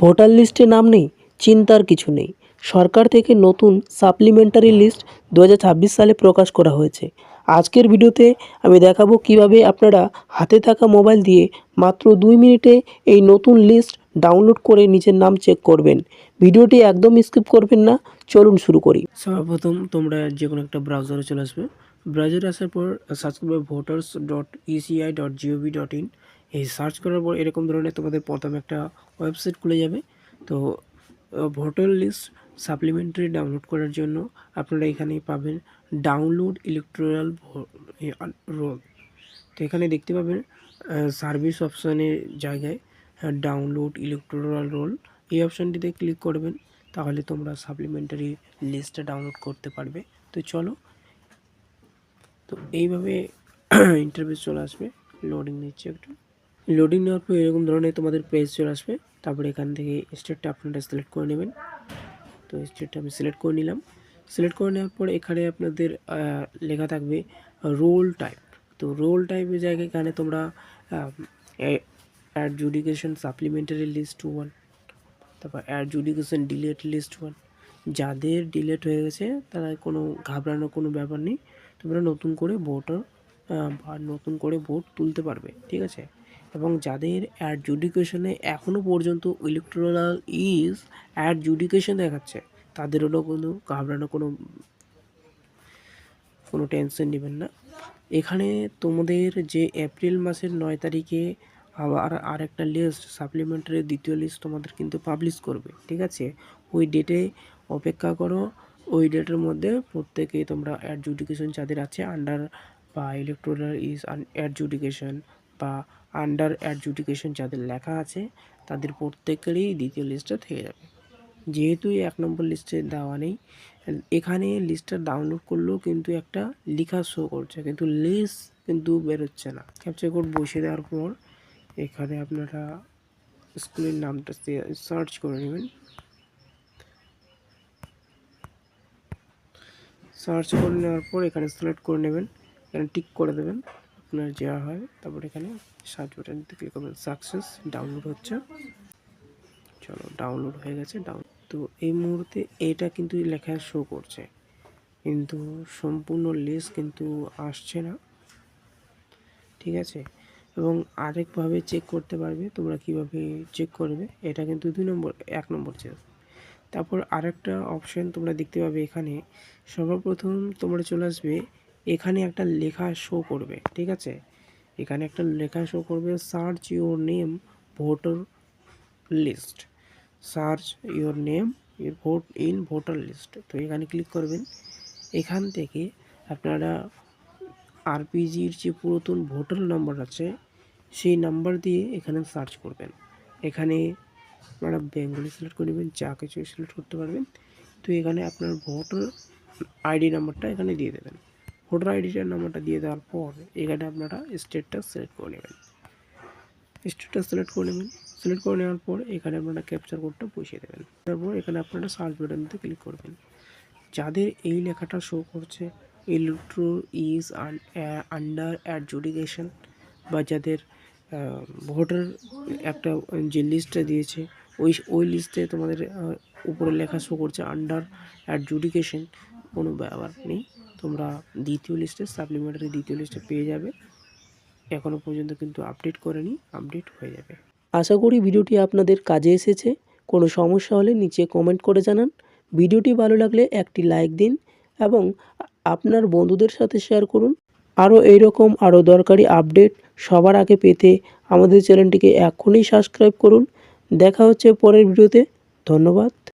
Voter লিস্টে নাম নেই, চিন্তার কিছু নেই। সরকার থেকে নতুন সাপ্লিমেন্টারি লিস্ট 2026 সালে প্রকাশ করা হয়েছে। আজকের ভিডিওতে আমি দেখাবো কিভাবে আপনারা হাতে থাকা মোবাইল দিয়ে মাত্র 2 মিনিটে এই নতুন লিস্ট ডাউনলোড করে নিজের নাম চেক করবেন। ভিডিওটি একদম স্কিপ করবেন না, চলুন শুরু করি। সর্বপ্রথম তোমরা যে কোনো একটা ব্রাউজারে চলে আসবে। ব্রাউজারে আসার পর সার্চ করবে voters.eci.gov.in। এই সার্চ করার পর এরকম ধরনের তোমাদের প্রথমে একটা ওয়েবসাইট খুলে যাবে। তো ভোটার লিস্ট সাপ্লিমেন্টারি ডাউনলোড করার জন্য আপনারা এখানে পাবেন ডাউনলোড ইলেকটোরাল রোল। তো এখানে দেখতে পাবেন সার্ভিস অপশানের জায়গায় ডাউনলোড ইলেকটোরাল রোল, এই অপশানটিতে ক্লিক করবেন। তাহলে তোমরা সাপ্লিমেন্টারি লিস্টটা ডাউনলোড করতে পারবে। তো চলো, তো এইভাবে ইন্টারফেস চলে আসবে। লোডিং নিচ্ছে একটু। লোডিং নেওয়ার পর এরকম ধরনের তোমাদের পেজ চলে আসবে। তারপরে এখান থেকে স্টেটটা আপনারা সিলেক্ট করে নেবেন। তো স্টেটটা আমি সিলেক্ট করে নিলাম। সিলেক্ট করে নেওয়ার পর এখানে আপনাদের লেখা থাকবে রোল টাইপ। তো রোল টাইপের জায়গায় এখানে তোমরা অ্যাডজুডিকেশন সাপ্লিমেন্টারি লিস্ট 1, তারপর অ্যাডজুডিকেশন ডিলেট লিস্ট 1। যাদের ডিলেট হয়ে গেছে তারা কোনো ঘাবড়ানোর কোনো ব্যাপার নেই, তোমরা নতুন করে ভোটার বা নতুন করে ভোট তুলতে পারবে, ঠিক আছে। এবং যাদের অ্যাডজুডিকেশনে এখনও পর্যন্ত ইলেকটোরাল ইজ অ্যাডজুডিকেশন দেখাচ্ছে, তাদের হলো কোনো ঘাবড়ানো কোনো টেনশন নেবেন না। এখানে তোমাদের যে এপ্রিল মাসের 9 তারিখে আবার আরেকটা লিস্ট সাপ্লিমেন্টারি দ্বিতীয় লিস্ট তোমাদের কিন্তু পাবলিশ করবে, ঠিক আছে। ওই ডেটে অপেক্ষা করো। ওই ডেটের মধ্যে প্রত্যেকে তোমরা অ্যাডজুডিকেশন যাদের আছে আন্ডার বা ইলেকটোরাল ইজ অ্যাডজুডিকেশন বা আন্ডার অ্যাডজুডিকেশন যাদের লেখা আছে তাদের প্রত্যেকেরই দ্বিতীয় লিস্টটা থেকে যাবে। যেহেতু 1 নম্বর লিস্টে দেওয়া নেই, এখানে লিস্টটা ডাউনলোড করলেও কিন্তু একটা লেখা শো করছে, কিন্তু লিস্ট কিন্তু বেরোচ্ছে না। ক্যাপচার কোড বসিয়ে দেওয়ার পর এখানে আপনারা স্কুলের নামটা সার্চ করে নেবেন। সার্চ করে নেওয়ার পর এখানে সিলেক্ট করে নেবেন, এখানে টিক করে দেবেন আপনার যা হয়। তারপর এখানে সার্চ বাটনতে ক্লিক করবেন। সাকসেস, ডাউনলোড হচ্ছে। চলো, ডাউনলোড হয়ে গেছে। তো এই মুহূর্তে এটা কিন্তু লেখা শো করছে, কিন্তু সম্পূর্ণ লিস্ট কিন্তু আসছে না, ঠিক আছে। এবং আরেকভাবে চেক করতে পারবে তোমরা। কিভাবে চেক করবে এটা কিন্তু 1 নম্বর চেক। তারপর আরেকটা অপশন তোমরা দেখতে পাবে। এখানে সর্বপ্রথম তোমরা চলে আসবে, এখানে একটা লেখা শো করবে, ঠিক আছে। এখানে একটা লেখা শো করবে, search your name voter list. Search your name vote in voter list. তো এখানে ক্লিক করবেন। এখান থেকে আপনারা আরপিজির যে পুরাতন ভোটার নাম্বার আছে সেই নাম্বার দিয়ে এখানে সার্চ করবেন। এখানে আপনারা বেঙ্গলি সিলেক্ট করে নেবেন, যা কিছু সিলেক্ট করতে পারবেন। তো এখানে আপনার ভোটার আইডি নাম্বারটা এখানে দিয়ে দেবেন। ভোটার আইডিটার নাম্বারটা দিয়ে দেওয়ার পর এখানে আপনারা স্টেটটা সিলেক্ট করে নেবেন। স্টেটটা সিলেক্ট করে নেবেন। সিলেক্ট করে নেওয়ার পর এখানে আপনারা ক্যাপচার কোডটা বসিয়ে দেবেন। তারপর এখানে আপনারা সার্চ বাটনতে ক্লিক করবেন। যাদের এই লেখাটা শো করছে ইলেকট্রো ইজ আন্ডার অ্যাডজুডিকেশন, বা যাদের ভোটার একটা যে লিস্টটা দিয়েছে ওই লিস্টে তোমাদের উপরে লেখা শো করছে আন্ডার অ্যাডজুডিকেশন, কোনো ব্যাপার নেই, তোমরা দ্বিতীয় লিস্টে সাপ্লিমেন্টারি দ্বিতীয় লিস্টে পেয়ে যাবে। এখনও পর্যন্ত কিন্তু আপডেট করেনি, আপডেট হয়ে যাবে। আশা করি ভিডিওটি আপনাদের কাজে এসেছে। কোনো সমস্যা হলে নিচে কমেন্ট করে জানান। ভিডিওটি ভালো লাগলে একটি লাইক দিন এবং আপনার বন্ধুদের সাথে শেয়ার করুন। আরও এইরকম আরও দরকারি আপডেট সবার আগে পেতে আমাদের চ্যানেলটিকে এখনই সাবস্ক্রাইব করুন। দেখা হচ্ছে পরের ভিডিওতে। ধন্যবাদ।